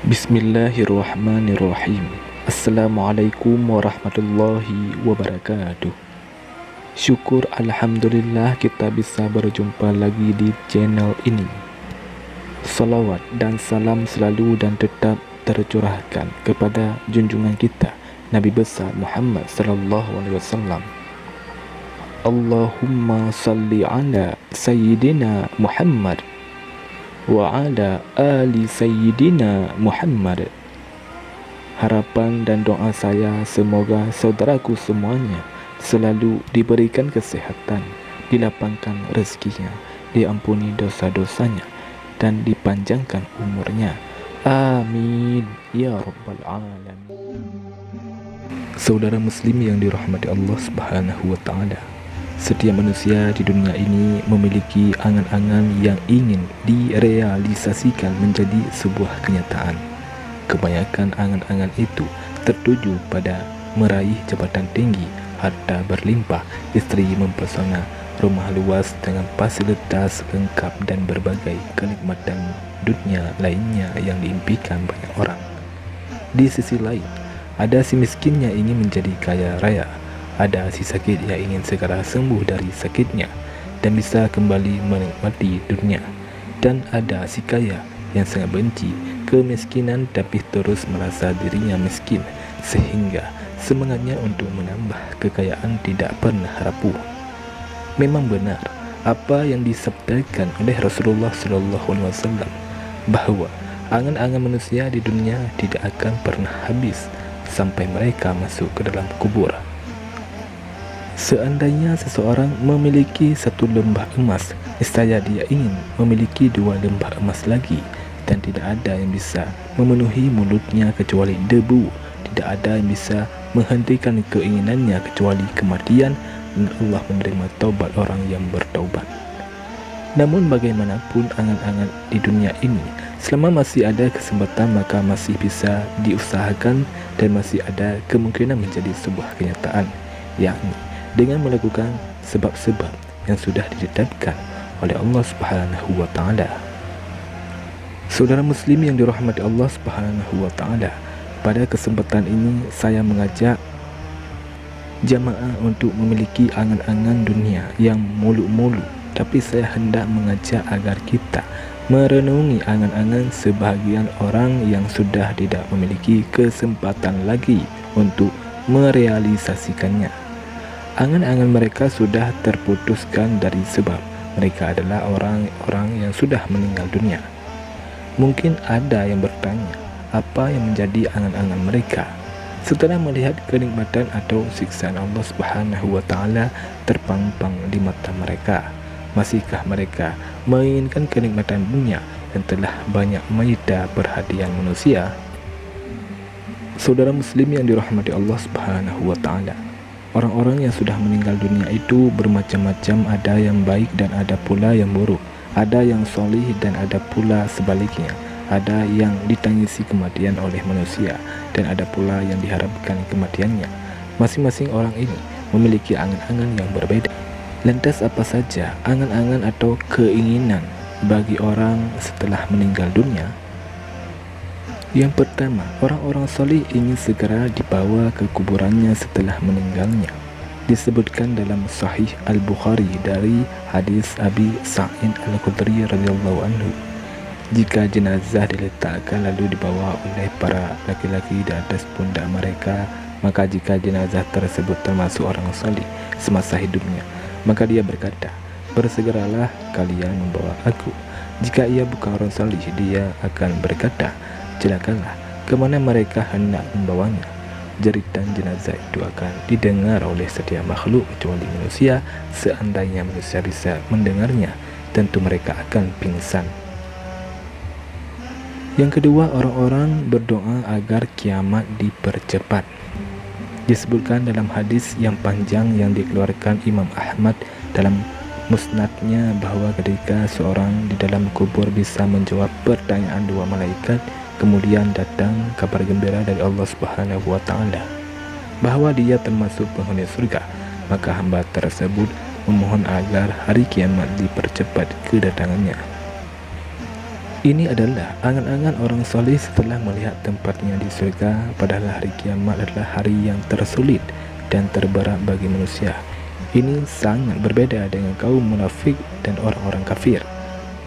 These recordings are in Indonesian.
Bismillahirrahmanirrahim. Assalamualaikum warahmatullahi wabarakatuh. Syukur Alhamdulillah kita bisa berjumpa lagi di channel ini. Salawat dan salam selalu dan tetap tercurahkan kepada junjungan kita Nabi besar Muhammad sallallahu alaihi wasallam. Allahumma salli ala Sayyidina Muhammad wa ala ali Sayyidina Muhammad. Harapan dan doa saya semoga saudaraku semuanya selalu diberikan kesehatan, dilapangkan rezekinya, diampuni dosa-dosanya, dan dipanjangkan umurnya. Amin ya rabbal alamin. Saudara muslim yang dirahmati Allah Subhanahu wa taala, setiap manusia di dunia ini memiliki angan-angan yang ingin direalisasikan menjadi sebuah kenyataan. Kebanyakan angan-angan itu tertuju pada meraih jabatan tinggi, harta berlimpah, istri mempesona, rumah luas dengan fasilitas lengkap, dan berbagai kenikmatan dunia lainnya yang diimpikan banyak orang. Di sisi lain, ada si miskin yang ingin menjadi kaya raya. Ada si sakit yang ingin segera sembuh dari sakitnya dan bisa kembali menikmati dunia. Dan ada si kaya yang sangat benci kemiskinan tapi terus merasa dirinya miskin, sehingga semangatnya untuk menambah kekayaan tidak pernah rapuh. Memang benar apa yang disabdakan oleh Rasulullah SAW, bahwa angan-angan manusia di dunia tidak akan pernah habis sampai mereka masuk ke dalam kubur. Seandainya seseorang memiliki satu lembah emas, niscaya dia ingin memiliki dua lembah emas lagi, dan tidak ada yang bisa memenuhi mulutnya kecuali debu. Tidak ada yang bisa menghentikan keinginannya kecuali kematian, dan Allah menerima taubat orang yang bertaubat. Namun bagaimanapun angan-angan di dunia ini, selama masih ada kesempatan maka masih bisa diusahakan dan masih ada kemungkinan menjadi sebuah kenyataan, yakni dengan melakukan sebab-sebab yang sudah ditetapkan oleh Allah Subhanahu wa taala. Saudara muslim yang dirahmati Allah Subhanahu wa taala, pada kesempatan ini saya mengajak jamaah untuk memiliki angan-angan dunia yang muluk-muluk, tapi saya hendak mengajak agar kita merenungi angan-angan sebahagian orang yang sudah tidak memiliki kesempatan lagi untuk merealisasikannya. Angan-angan mereka sudah terputuskan dari sebab mereka adalah orang-orang yang sudah meninggal dunia. Mungkin ada yang bertanya, apa yang menjadi angan-angan mereka setelah melihat kenikmatan atau siksaan Allah Subhanahu wa taala terpampang di mata mereka? Masihkah mereka menginginkan kenikmatan dunia yang telah banyak menyita perhatian manusia? Saudara muslim yang dirahmati Allah Subhanahu wa taala, orang-orang yang sudah meninggal dunia itu bermacam-macam, ada yang baik dan ada pula yang buruk, ada yang solih dan ada pula sebaliknya, ada yang ditangisi kematian oleh manusia dan ada pula yang diharapkan kematiannya. Masing-masing orang ini memiliki angan-angan yang berbeda. Lantas apa saja angan-angan atau keinginan bagi orang setelah meninggal dunia? Yang pertama, orang-orang soleh ingin segera dibawa ke kuburannya setelah meninggalnya. Disebutkan dalam Sahih Al-Bukhari dari hadis Abi Sa'id Al-Khudri radhiyallahu anhu, jika jenazah diletakkan lalu dibawa oleh para laki-laki di atas pundak mereka, maka jika jenazah tersebut termasuk orang soleh semasa hidupnya, maka dia berkata, bersegeralah kalian membawa aku. Jika ia bukan orang soleh, dia akan berkata, celakalah, kemana mereka hendak membawanya. Jeritan jenazah itu akan didengar oleh setiap makhluk kecuali manusia. Seandainya manusia bisa mendengarnya, tentu mereka akan pingsan. Yang kedua, orang-orang berdoa agar kiamat dipercepat. Disebutkan dalam hadis yang panjang yang dikeluarkan Imam Ahmad dalam musnadnya bahwa ketika seorang di dalam kubur bisa menjawab pertanyaan dua malaikat, kemudian datang kabar gembira dari Allah Subhanahu wa taala bahwa dia termasuk penghuni surga, maka hamba tersebut memohon agar hari kiamat dipercepat kedatangannya. Ini adalah angan-angan orang soleh setelah melihat tempatnya di surga, padahal hari kiamat adalah hari yang tersulit dan terberat bagi manusia. Ini sangat berbeda dengan kaum munafik dan orang-orang kafir.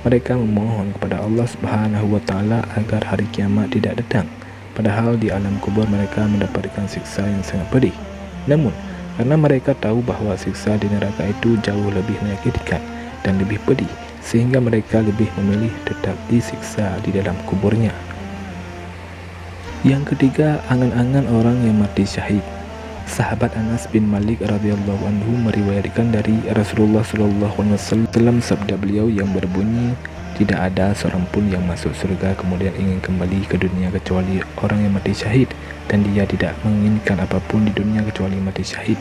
Mereka memohon kepada Allah Subhanahu wa Ta'ala agar hari kiamat tidak datang, padahal di alam kubur mereka mendapatkan siksa yang sangat pedih. Namun, karena mereka tahu bahwa siksa di neraka itu jauh lebih menyakitkan dan lebih pedih, sehingga mereka lebih memilih tetap disiksa di dalam kuburnya. Yang ketiga, angan-angan orang yang mati syahid. Sahabat Anas bin Malik radhiyallahu anhu meriwayatkan dari Rasulullah sallallahu alaihi wasallam dalam sabda beliau yang berbunyi, tidak ada seorang pun yang masuk surga kemudian ingin kembali ke dunia kecuali orang yang mati syahid, dan dia tidak menginginkan apapun di dunia kecuali mati syahid.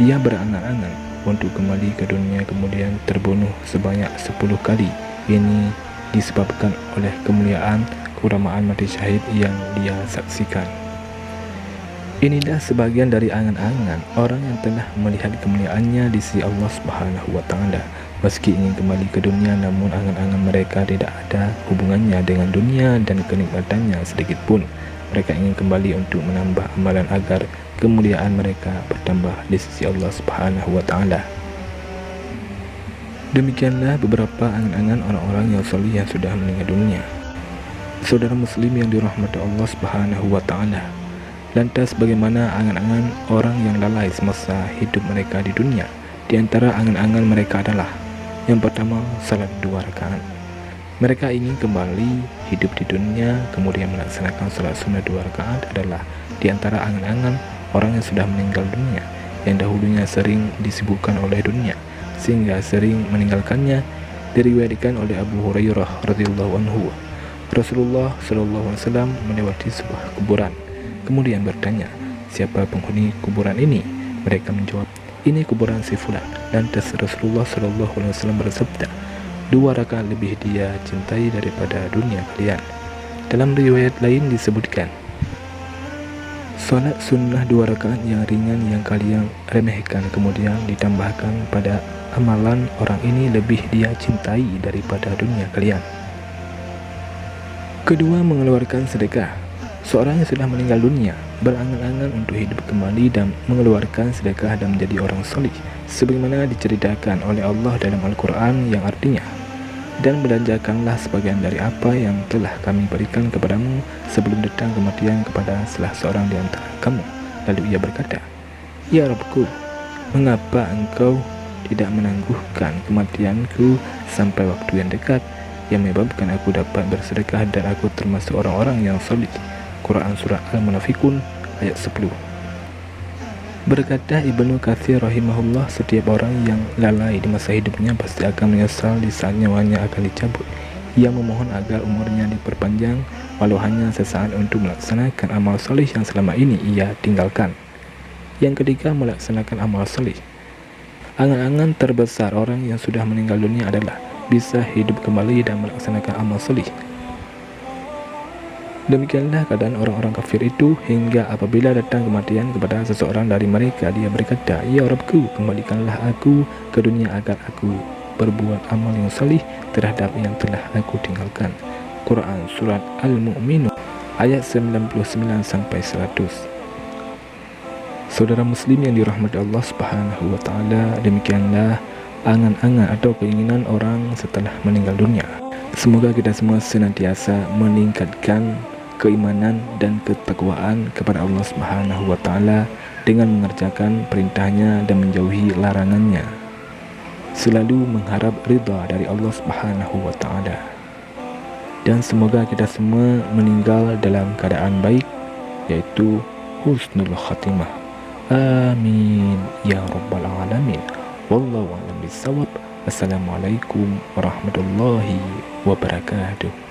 Dia berangan-angan untuk kembali ke dunia kemudian terbunuh sebanyak 10 kali. Ini disebabkan oleh kemuliaan keutamaan mati syahid yang dia saksikan. Inilah sebagian dari angan-angan orang yang telah melihat kemuliaannya di sisi Allah Subhanahu wa Ta'ala. Meski ingin kembali ke dunia, namun angan-angan mereka tidak ada hubungannya dengan dunia dan kenikmatannya sedikit pun. Mereka ingin kembali untuk menambah amalan agar kemuliaan mereka bertambah di sisi Allah Subhanahu wa Ta'ala. Demikianlah beberapa angan-angan orang-orang yang salih yang sudah meninggal dunia. Saudara muslim yang dirahmati Allah Subhanahu wa Ta'ala, lantas bagaimana angan-angan orang yang lalai semasa hidup mereka di dunia? Di antara angan-angan mereka adalah yang pertama, salat 2 rakaat. Mereka ingin kembali hidup di dunia kemudian melaksanakan salat sunnah 2 rakaat adalah di antara angan-angan orang yang sudah meninggal dunia, yang dahulunya sering disibukkan oleh dunia sehingga sering meninggalkannya. Diriwayatkan oleh Abu Hurairah radhiyallahu anhu, Rasulullah sallallahu alaihi wasallam melewati sebuah kuburan, kemudian bertanya, siapa penghuni kuburan ini? Mereka menjawab, ini kuburan si fulan. Lantas Rasulullah sallallahu alaihi wasallam bersabda, 2 rakaat lebih dia cintai daripada dunia kalian. Dalam riwayat lain disebutkan, salat sunnah 2 rakaat yang ringan yang kalian remehkan kemudian ditambahkan pada amalan orang ini lebih dia cintai daripada dunia kalian. Kedua, mengeluarkan sedekah. Seorang yang sudah meninggal dunia berangan-angan untuk hidup kembali dan mengeluarkan sedekah dan menjadi orang solih, sebagaimana diceritakan oleh Allah dalam Al-Quran yang artinya, dan belanjakanlah sebagian dari apa yang telah kami berikan kepadamu sebelum datang kematian kepada salah seorang di antara kamu. Lalu ia berkata, ya Rabbku, mengapa engkau tidak menangguhkan kematianku sampai waktu yang dekat, yang menyebabkan aku dapat bersedekah dan aku termasuk orang-orang yang solih. Quran Surah Al-Munafikun ayat 10. Berkata Ibnu Katsir rahimahullah, setiap orang yang lalai di masa hidupnya pasti akan menyesal di saat nyawanya akan dicabut. Ia memohon agar umurnya diperpanjang walau hanya sesaat untuk melaksanakan amal soleh yang selama ini ia tinggalkan. Yang ketiga, melaksanakan amal soleh. Angan-angan terbesar orang yang sudah meninggal dunia adalah bisa hidup kembali dan melaksanakan amal soleh. Demikianlah keadaan orang-orang kafir itu, hingga apabila datang kematian kepada seseorang dari mereka, dia berkata, ya Rabbku, kembalikanlah aku ke dunia agar aku berbuat amal yang salih terhadap yang telah aku tinggalkan. Quran Surat Al-Mu'minun ayat 99-100. Saudara muslim yang dirahmati Allah Subhanahu wa Ta'ala, demikianlah angan-angan atau keinginan orang setelah meninggal dunia. Semoga kita semua senantiasa meningkatkan keimanan dan ketakwaan kepada Allah Subhanahu wa Ta'ala dengan mengerjakan perintahnya dan menjauhi larangannya, selalu mengharap ridha dari Allah Subhanahu wa Ta'ala. Dan semoga kita semua meninggal dalam keadaan baik, yaitu husnul khatimah. Amin ya rabbal alamin. Wallahu a'lam bishawab. Assalamualaikum warahmatullahi wabarakatuh.